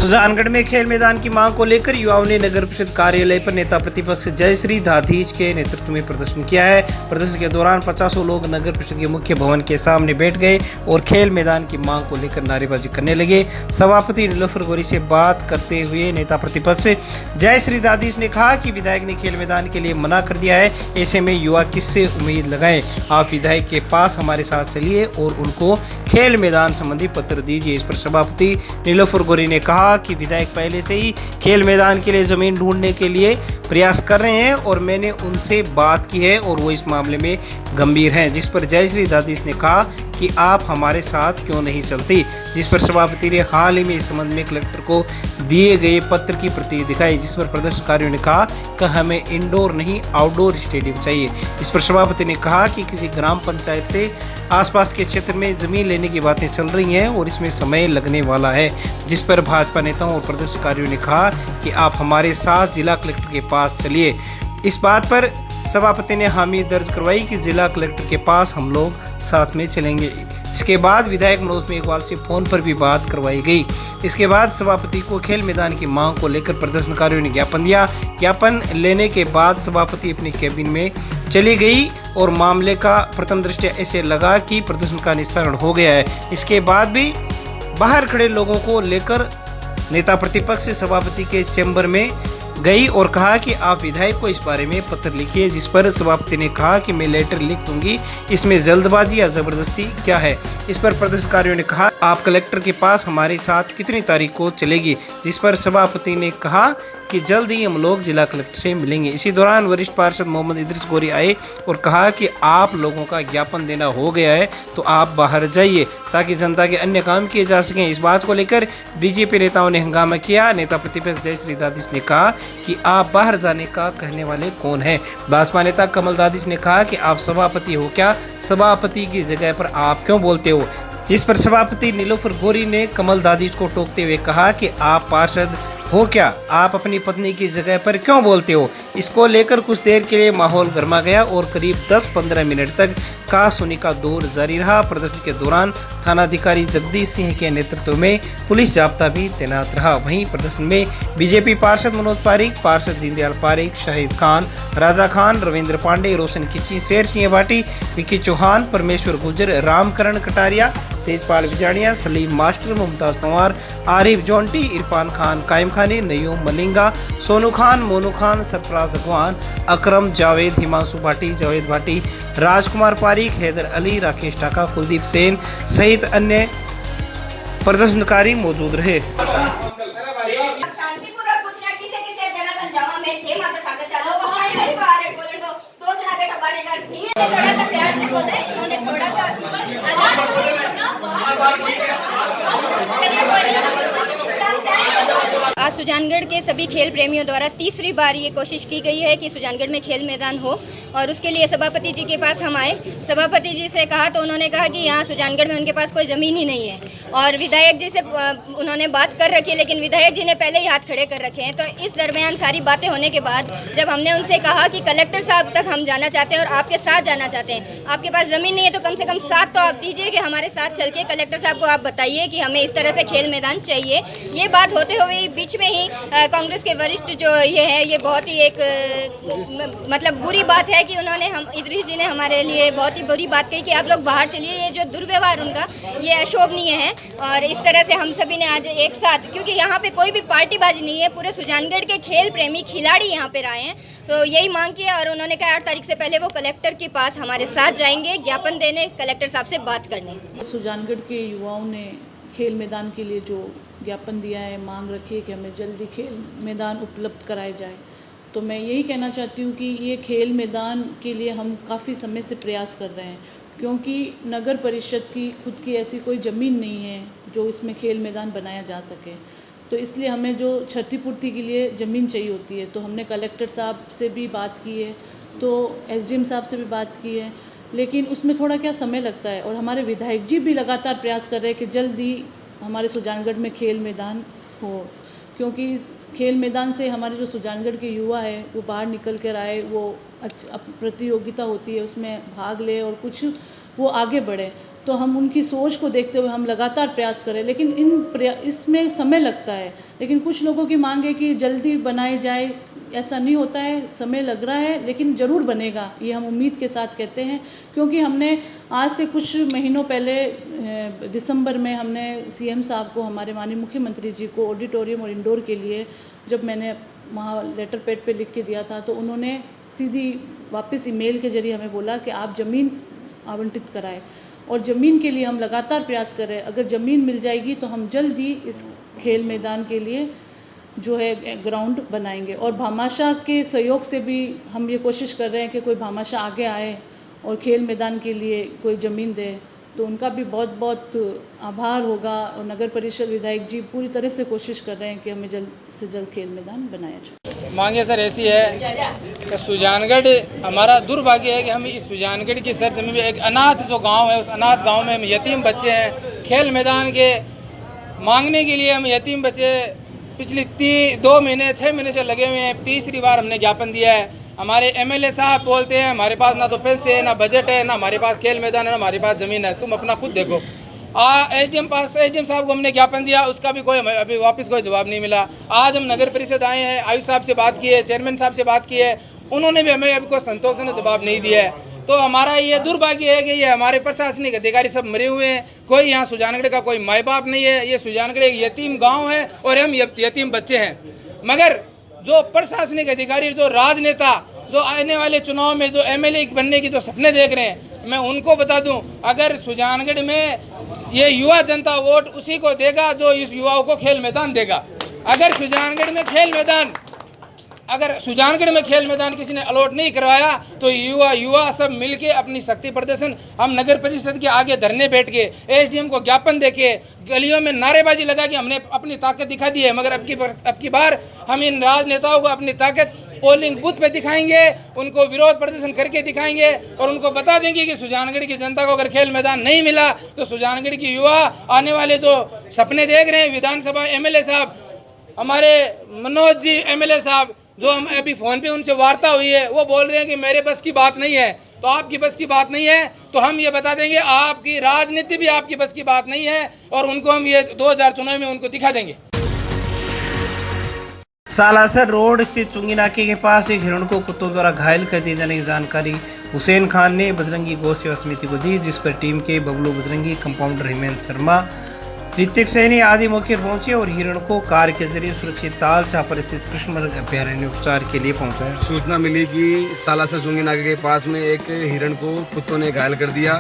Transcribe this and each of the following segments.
सुजानगढ़ में खेल मैदान की मांग को लेकर युवाओं ने नगर परिषद कार्यालय पर नेता प्रतिपक्ष जयश्री दाधीच के नेतृत्व में प्रदर्शन किया है। प्रदर्शन के दौरान 50 लोग नगर परिषद के मुख्य भवन के सामने बैठ गए और खेल मैदान की मांग को लेकर नारेबाजी करने लगे। सभापति नीलोफर गोरी से बात करते हुए नेता प्रतिपक्ष जयश्री दाधीच ने कहा कि विधायक ने खेल मैदान के लिए मना कर दिया है, ऐसे में युवा किससे उम्मीद लगाएं। आप विधायक के पास हमारे साथ चलिए और उनको खेल मैदान संबंधी पत्र दीजिए। इस पर सभापति नीलोफर गोरी ने कहा कि विधायक पहले से ही खेल मैदान के लिए जमीन ढूंढने के लिए प्रयास कर रहे हैं और मैंने उनसे बात की है और वो इस मामले में गंभीर हैं। जिस पर जयश्री दाधीच ने कहा कि आप हमारे साथ क्यों नहीं चलती। जिस पर सभापति ने हाल ही में इस संबंध में कलेक्टर को दिए गए पत्र की प्रति दिखाई, जिस पर प्रदर्शनकारियों ने कहा कि हमें इंडोर नहीं आउटडोर स्टेडियम चाहिए। इस पर सभापति ने कहा कि किसी ग्राम पंचायत से आसपास के क्षेत्र में जमीन लेने की बातें चल रही हैं और इसमें समय लगने वाला है। जिस पर भाजपा नेताओं और प्रदर्शनकारियों ने कहा कि आप हमारे साथ जिला कलेक्टर के पास चलिए। इस बात पर सभापति ने हामी दर्ज करवाई कि जिला कलेक्टर के पास हम लोग साथ में चलेंगे। इसके बाद विधायक मनोज मेघवाल से फोन पर भी बात करवाई गई। इसके बाद सभापति को खेल मैदान की मांग को लेकर प्रदर्शनकारियों ने ज्ञापन दिया। ज्ञापन लेने के बाद सभापति अपनी कैबिन में चली गई और मामले का प्रथम दृष्टया ऐसे लगा कि प्रदर्शन का निस्तारण हो गया है। इसके बाद भी बाहर खड़े लोगों को लेकर नेता प्रतिपक्ष सभापति के चैम्बर में गई और कहा कि आप विधायक को इस बारे में पत्र लिखिए। जिस पर सभापति ने कहा कि मैं लेटर लिख दूंगी, इसमें जल्दबाजी या जबरदस्ती क्या है। इस पर प्रदर्शनकारियों ने कहा आप कलेक्टर के पास हमारे साथ कितनी तारीख को चलेगी। जिस पर सभापति ने कहा कि जल्द ही हम लोग जिला कलेक्टर से मिलेंगे। इसी दौरान वरिष्ठ पार्षद मोहम्मद इदरीस गोरी आए और कहा कि आप लोगों का ज्ञापन देना हो गया है तो आप बाहर जाइए ताकि जनता के अन्य काम किए जा सकें। इस बात को लेकर बीजेपी नेताओं ने हंगामा किया। नेता प्रतिपक्ष जयश्री दाधीच ने कहा कि आप बाहर जाने का कहने वाले कौन है। भाजपा नेता कमल दाधीच ने कहा कि आप सभापति हो क्या, सभापति की जगह पर आप क्यों बोलते हो। जिस पर सभापति नीलोफर गोरी ने कमल दाधीच को टोकते हुए कहा कि आप पार्षद हो क्या, आप अपनी पत्नी की जगह पर क्यों बोलते हो। इसको लेकर कुछ देर के लिए माहौल गर्मा गया और करीब 10-15 मिनट तक कहा-सुनी का दौर जारी रहा। प्रदर्शन के दौरान थानाधिकारी जगदीश सिंह के नेतृत्व में पुलिस जाब्ता भी तैनात रहा। वहीं प्रदर्शन में बीजेपी पार्षद मनोज पारीक, पार्षद दीनदयाल पारीक, शाहिद खान, राजा खान, रविंद्र पांडे, रोशन किची, शेर सिंह भाटी, विकी चौहान, परमेश्वर गुर्जर, रामकरण कटारिया, तेजपाल बिजाड़िया, सलीम मास्टर, मुमताज पंवार, आरिफ जोंटी, इरफान खान, कायम खानी, नयूम मलिंगा, सोनू खान, मोनू खान, सरफराज अगवान, अकरम जावेद, हिमांशु भाटी, जावेद भाटी, राजकुमार पारीक, हैदर अली, राकेश टाका, कुलदीप सेन सहित अन्य प्रदर्शनकारी मौजूद रहे। आज सुजानगढ़ के सभी खेल प्रेमियों द्वारा तीसरी बार ये कोशिश की गई है कि सुजानगढ़ में खेल मैदान हो और उसके लिए सभापति जी के पास हम आए। सभापति जी से कहा तो उन्होंने कहा कि यहाँ सुजानगढ़ में उनके पास कोई ज़मीन ही नहीं है और विधायक जी से उन्होंने बात कर रखी है, लेकिन विधायक जी ने पहले ही हाथ खड़े कर रखे हैं। तो इस दरमियान सारी बातें होने के बाद जब हमने उनसे कहा कि कलेक्टर साहब तक हम जाना चाहते हैं और आपके साथ जाना चाहते हैं, आपके पास ज़मीन नहीं है तो कम से कम साथ तो आप दीजिए कि हमारे साथ चल के कलेक्टर साहब को आप बताइए कि हमें इस तरह से खेल मैदान चाहिए। ये बात होते हुए बीच में ही कांग्रेस के वरिष्ठ जो ये है, ये बहुत ही एक मतलब बुरी बात है कि उन्होंने हम इदरीस जी ने हमारे लिए बहुत ही बुरी बात कही कि आप लोग बाहर चलिए। ये जो दुर्व्यवहार उनका ये अशोभनीय है और इस तरह से हम सभी ने आज एक साथ, क्योंकि यहाँ पे कोई भी पार्टीबाजी नहीं है, पूरे सुजानगढ़ के खेल प्रेमी खिलाड़ी यहाँ पे आए हैं, तो यही मांग की है और उन्होंने कहा 8 तारीख से पहले वो कलेक्टर के पास हमारे साथ जाएंगे ज्ञापन देने, कलेक्टर साहब से बात करने। सुजानगढ़ के युवाओं ने खेल मैदान के लिए जो ज्ञापन दिया है, मांग रखी है कि हमें जल्दी खेल मैदान उपलब्ध कराए जाए, तो मैं यही कहना चाहती हूँ कि ये खेल मैदान के लिए हम काफ़ी समय से प्रयास कर रहे हैं, क्योंकि नगर परिषद की खुद की ऐसी कोई ज़मीन नहीं है जो इसमें खेल मैदान बनाया जा सके। तो इसलिए हमें जो क्षतिपूर्ति के लिए ज़मीन चाहिए होती है, तो हमने कलेक्टर साहब से भी बात की है, तो एसडीएम साहब से भी बात की है, लेकिन उसमें थोड़ा क्या समय लगता है। और हमारे विधायक जी भी लगातार प्रयास कर रहे हैं कि जल्दी हमारे सुजानगढ़ में खेल मैदान हो, क्योंकि खेल मैदान से हमारे जो सुजानगढ़ के युवा है वो बाहर निकल कर आए, वो प्रतियोगिता होती है उसमें भाग ले और कुछ वो आगे बढ़े। तो हम उनकी सोच को देखते हुए हम लगातार प्रयास करें, लेकिन इसमें समय लगता है। लेकिन कुछ लोगों की मांग है कि जल्दी बनाए जाए, ऐसा नहीं होता है, समय लग रहा है लेकिन ज़रूर बनेगा, ये हम उम्मीद के साथ कहते हैं। क्योंकि हमने आज से कुछ महीनों पहले दिसंबर में हमने सीएम साहब को, हमारे माननीय मुख्यमंत्री जी को ऑडिटोरियम और इंडोर के लिए जब मैंने वहाँ लेटर पैड पे लिख के दिया था, तो उन्होंने सीधी वापस ईमेल के जरिए हमें बोला कि आप ज़मीन आवंटित कराएं, और ज़मीन के लिए हम लगातार प्रयास कर रहे हैं। अगर ज़मीन मिल जाएगी तो हम जल्द ही इस खेल मैदान के लिए जो है ग्राउंड बनाएंगे। और भामाशाह के सहयोग से भी हम ये कोशिश कर रहे हैं कि कोई भामाशाह आगे आए और खेल मैदान के लिए कोई ज़मीन दे, तो उनका भी बहुत बहुत आभार होगा। और नगर परिषद विधायक जी पूरी तरह से कोशिश कर रहे हैं कि हमें जल्द से जल्द खेल मैदान बनाया जाए। मांगे सर ऐसी है कि सुजानगढ़, हमारा दुर्भाग्य है कि हम इस सुजानगढ़ की सरजमीन में एक अनाथ जो गांव है, उस अनाथ गांव में हम यतीम बच्चे हैं। खेल मैदान के मांगने के लिए हम यतीम बच्चे पिछले 2 महीने 6 महीने से लगे हुए हैं। तीसरी बार हमने ज्ञापन दिया है। हमारे एमएलए साहब बोलते हैं हमारे पास ना तो पैसे है, ना बजट है, ना हमारे पास खेल मैदान है, ना हमारे पास ज़मीन है, तुम अपना खुद देखो। एसडीएम साहब को हमने ज्ञापन दिया, उसका भी कोई अभी वापस कोई जवाब नहीं मिला। आज हम नगर परिषद आए हैं, आयुक्त साहब से बात की है, चेयरमैन साहब से बात की है, उन्होंने भी हमें अभी कोई संतोषजनक जवाब नहीं दिया है। तो हमारा ये दुर्भाग्य है कि ये हमारे प्रशासनिक अधिकारी सब मरे हुए हैं, कोई यहाँ सुजानगढ़ का कोई माई बाप नहीं है। ये सुजानगढ़ एक यतीम गाँव है और हम यतीम बच्चे हैं। मगर जो प्रशासनिक अधिकारी, जो राजनेता, जो आने वाले चुनाव में जो एमएलए बनने की जो सपने देख रहे हैं, मैं उनको बता दूं, अगर सुजानगढ़ में ये युवा जनता वोट उसी को देगा जो इस युवाओं को खेल मैदान देगा। अगर सुजानगढ़ में खेल मैदान किसी ने अलॉट नहीं करवाया तो युवा सब मिलके अपनी शक्ति प्रदर्शन, हम नगर परिषद के आगे धरने बैठ के, एसडीएम को ज्ञापन देके, गलियों में नारेबाजी लगा के हमने अपनी ताकत दिखा दी है। मगर अब की बार हम इन राजनेताओं को अपनी ताकत पोलिंग बूथ पे दिखाएंगे, उनको विरोध प्रदर्शन करके दिखाएंगे और उनको बता देंगे कि सुजानगढ़ की जनता को अगर खेल मैदान नहीं मिला तो सुजानगढ़ की युवा आने वाले जो सपने देख रहे हैं, विधानसभा एमएलए साहब, हमारे मनोज जी एमएलए साहब, जो हम अभी फ़ोन पे उनसे वार्ता हुई है, वो बोल रहे हैं कि मेरे बस की बात नहीं है। तो आपकी बस की बात नहीं है तो हम ये बता देंगे आपकी राजनीति भी आपकी बस की बात नहीं है, और उनको हम ये 2024 में उनको दिखा देंगे। सालासर रोड स्थित चुंगी नाके के पास एक हिरण को कुत्तों द्वारा घायल कर दिए जाने की जानकारी हुसैन खान ने बजरंगी गौ सेवा समिति को दी, जिस पर टीम के बबलू बजरंगी, कंपाउंडर हेमंत शर्मा, ऋतिक सैनी आदि मौके पर पहुंचे और हिरण को कार के जरिए सुरक्षित ताल छापर स्थित कृष्ण मृग अभ्यारण्य उपचार के लिए पहुंचाया। सूचना मिली कि सालासर चुंगी नाके के पास में एक हिरण को कुत्तों ने घायल कर दिया।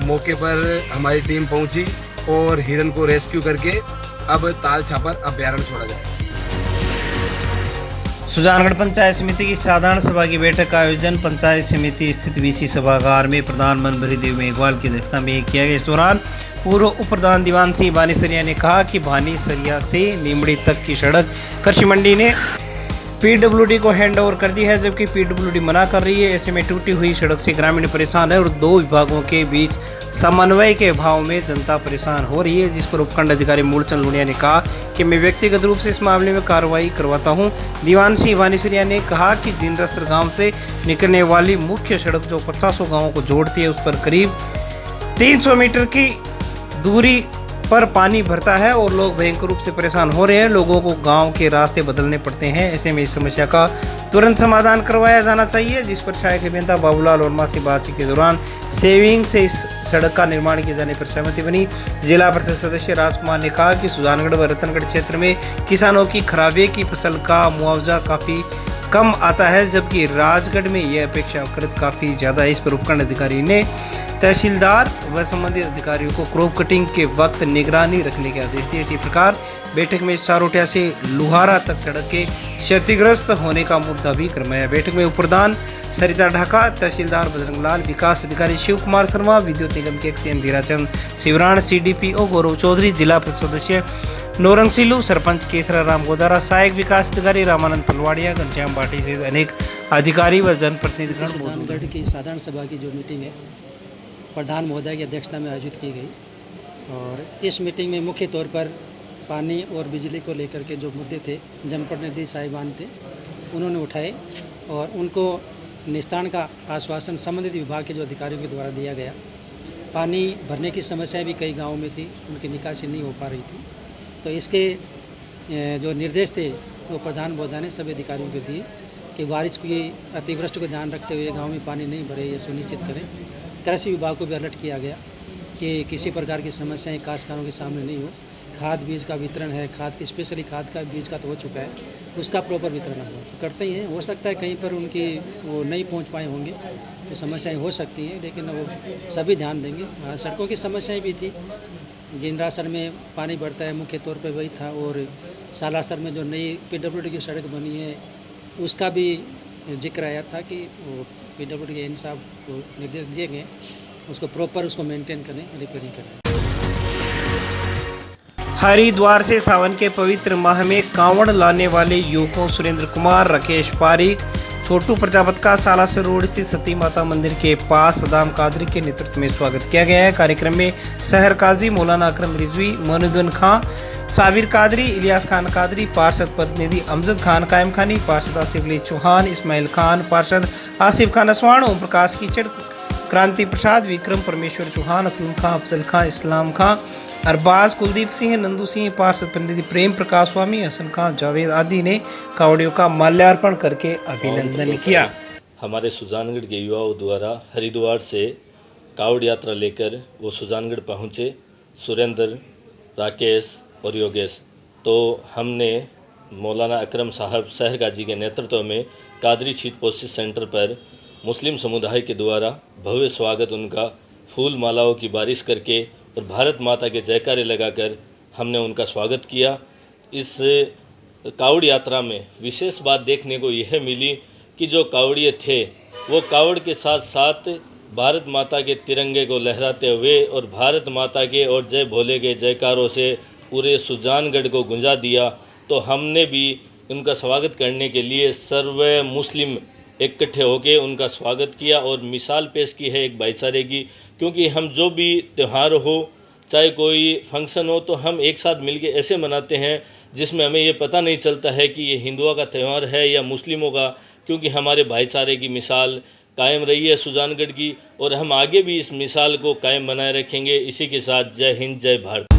मौके पर हमारी टीम पहुंची और हिरण को रेस्क्यू करके अब ताल छापर अभ्यारण्य छोड़ा जाए। सुजानगढ़ पंचायत समिति की साधारण सभा की बैठक का आयोजन पंचायत समिति स्थित वीसी सभागार में प्रधान मनभरी देव मेघवाल की अध्यक्षता में किया गया। इस दौरान पूर्व उप प्रधान दीवान सिंह बानीसरिया ने कहा कि भानीसरिया से नीमड़ी तक की सड़क कृषि मंडी ने पीडब्ल्यूडी को हैंडओवर कर दी है, जबकि पीडब्ल्यूडी मना कर रही है। ऐसे में टूटी हुई सड़क से ग्रामीण परेशान है और 2 विभागों के बीच समन्वय के अभाव में जनता परेशान हो रही है, जिस पर उपखंड अधिकारी मूलचंद लुनिया ने कहा कि मैं व्यक्तिगत रूप से इस मामले में कार्रवाई करवाता हूं। दीवान सिंह बानीसरिया ने कहा कि जिंदरसर गांव से निकलने वाली मुख्य सड़क जो 50 गांवों को जोड़ती है, उस पर करीब 300 मीटर की दूरी पर पानी भरता है और लोग भयंकर रूप से परेशान हो रहे हैं। लोगों को गांव के रास्ते बदलने पड़ते हैं। ऐसे में इस समस्या का तुरंत समाधान करवाया जाना चाहिए, जिस पर सहायक अभियंता बाबूलाल वर्मा से बातचीत के दौरान सेविंग से इस सड़क का निर्माण किए जाने पर सहमति बनी। जिला परिषद सदस्य राजकुमार ने कहा कि सुजानगढ़ व रतनगढ़ क्षेत्र में किसानों की खराबे की फसल का मुआवजा काफ़ी कम आता है, जबकि राजगढ़ में यह अपेक्षाकृत काफ़ी ज़्यादा है। इस पर उपखंड अधिकारी ने तहसीलदार व संबंधित अधिकारियों को क्रॉप कटिंग के वक्त निगरानी रखने के आदेश दिए। इसी प्रकार बैठक में चारोटिया से लुहारा तक सड़क के क्षतिग्रस्त होने का मुद्दा भी करवाया। बैठक में उप प्रधान सरिता ढाका, तहसीलदार बजरंगलाल, विकास अधिकारी शिव कुमार शर्मा, विद्युत निगम के एक्सीएन धीराचंद शिवराण, सीडीपीओ गौरव चौधरी, जिला परिषद सदस्य नौरंग सिलू, सरपंच केसरा राम गोदारा, सहायक विकास अधिकारी रामानंद पलवाड़िया, घनश्याम भाटी सहित अनेक अधिकारी व जनप्रतिनिधिगण मौजूद हैं। की साधारण सभा की जो मीटिंग है प्रधान महोदय की अध्यक्षता में आयोजित की गई, और इस मीटिंग में मुख्य तौर पर पानी और बिजली को लेकर के जो मुद्दे थे जनप्रतिनिधि साहिबान थे उन्होंने उठाए और उनको निस्तारण का आश्वासन संबंधित विभाग के जो अधिकारियों के द्वारा दिया गया। पानी भरने की समस्या भी कई गाँव में थी, उनकी निकासी नहीं हो पा रही थी। तो इसके जो निर्देश थे वो प्रधान महोदय ने सभी अधिकारियों को दिए कि बारिश की अतिवृष्टि को ध्यान रखते हुए गांव में पानी नहीं भरे, ये सुनिश्चित करें। कृषि विभाग को भी अलर्ट किया गया कि किसी प्रकार की समस्याएं काश्तकारों के सामने नहीं हो। खाद बीज का वितरण है, खाद की स्पेशली खाद का बीज का तो हो चुका है, उसका प्रॉपर वितरण हम करते ही हैं। हो सकता है कहीं पर उनकी वो नहीं पहुंच पाए होंगे तो समस्याएं हो सकती हैं, लेकिन वो सभी ध्यान देंगे। हाँ, सड़कों की समस्याएं भी थी, जिंद्रासर में पानी बढ़ता है मुख्य तौर पर वही था, और सालासर में जो नई PWD की सड़क बनी है उसका भी जिक्र आया था कि वो PWD के साहब को निर्देश दिए गए, उसको प्रॉपर उसको मेंटेन करें, रिपेयरिंग करें। हरिद्वार से सावन के पवित्र माह में कांवड़ लाने वाले युवकों सुरेंद्र कुमार, राकेश पारिक, छोटू प्रजापत का सालासर रोड स्थित सती माता मंदिर के पास सदाम कादरी के नेतृत्व में स्वागत किया गया है। कार्यक्रम में शहर काजी मौलाना अकरम रिजवी, मोनुद्दीन खां, साबिर कादरी, इलियास खान कादरी, पार्षद प्रतिनिधि अमजद खान कायम खानी, पार्षद आसिफ अली चौहान, इस्माइल खान, पार्षद आसिफ खान असवाण, ओम प्रकाश कीचड़, क्रांति प्रसाद, विक्रम परमेश्वर चौहान, असलम खां, अफजल खां, इस्लाम खां, अरबाज, कुलदीप सिंह, नंदू सिंह, पार्षद प्रतिनिधि प्रेम प्रकाश स्वामी, हसन खां, जावेद आदि ने कावड़ियों का माल्यार्पण करके अभिनंदन किया। हमारे सुजानगढ़ के युवाओं द्वारा हरिद्वार से कावड़ यात्रा लेकर वो सुजानगढ़ पहुँचे, सुरेंद्र, राकेश और योगेश। तो हमने मौलाना अकरम साहब शहर गाजी के नेतृत्व में कादरी शीत पोस्ट सेंटर पर मुस्लिम समुदाय के द्वारा भव्य स्वागत, उनका फूल मालाओं की बारिश करके और भारत माता के जयकारे लगाकर हमने उनका स्वागत किया। इस कावड़ यात्रा में विशेष बात देखने को यह मिली कि जो कावड़िए थे वो कावड़ के साथ साथ भारत माता के तिरंगे को लहराते हुए और भारत माता के और जय भोले के जयकारों से पूरे सुजानगढ़ को गुंजा दिया। तो हमने भी उनका स्वागत करने के लिए सर्व मुस्लिम इकट्ठे होकर उनका स्वागत किया और मिसाल पेश की है एक भाईचारे की, क्योंकि हम जो भी त्यौहार हो, चाहे कोई फंक्शन हो, तो हम एक साथ मिलके ऐसे मनाते हैं जिसमें हमें ये पता नहीं चलता है कि ये हिंदुओं का त्यौहार है या मुस्लिमों का, क्योंकि हमारे भाईचारे की मिसाल कायम रही है सुजानगढ़ की और हम आगे भी इस मिसाल को कायम बनाए रखेंगे। इसी के साथ जय हिंद, जय भारत।